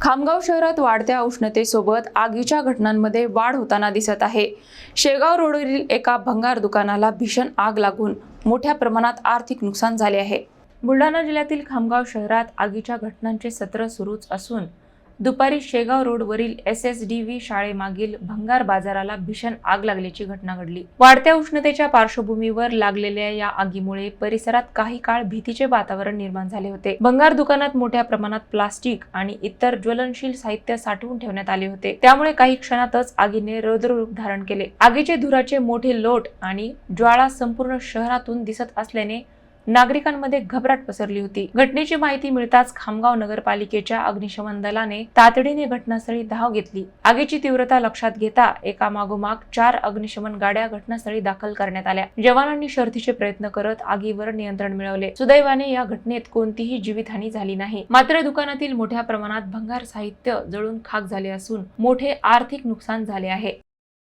खामगाव शहरात वाढत्या उष्णतेसोबत आगीच्या घटनांमध्ये वाढ होताना दिसत आहे। शेगाव रोडवरील एका भंगार दुकानाला भीषण आग लागून मोठ्या प्रमाणात आर्थिक नुकसान झाले आहे। बुलढाणा जिल्ह्यातील खामगाव शहरात आगीच्या घटनांचे सत्र सुरूच असून दुपारी शेगाव रोडवरील SSDV शाळेमागील भंगार बाजाराला भीषण आग लागल्याची घटना घडली। वाढत्या उष्णतेच्या पार्श्वभूमीवर लागलेल्या या आगीमुळे परिसरात काही काळ भीतीचे वातावरण निर्माण झाले होते। भंगार दुकानात मोठ्या प्रमाणात प्लास्टिक आणि इतर ज्वलनशील साहित्य साठवून ठेवण्यात आले होते, त्यामुळे काही क्षणातच आगीने रौद्ररूप धारण केले। आगीचे धुराचे मोठे लोट आणि ज्वाळा संपूर्ण शहरातून दिसत असल्याने नागरिकांमध्ये घबराट पसरली होती। घटनेची माहिती मिळताच खामगाव नगरपालिकेच्या अग्निशमन दलाने तातडीने घटनास्थळी धाव घेतली। आगीची तीव्रता लक्षात घेता एकामागोमाग 4 अग्निशमन गाड्या घटनास्थळी दाखल करण्यात आल्या। जवानांनी शर्थीचे प्रयत्न करत आगीवर नियंत्रण मिळवले। सुदैवाने या घटनेत कोणतीही जीवितहानी झाली नाही, मात्र दुकानातील मोठ्या प्रमाणात भंगार साहित्य जळून खाक झाले असून मोठे आर्थिक नुकसान झाले आहे।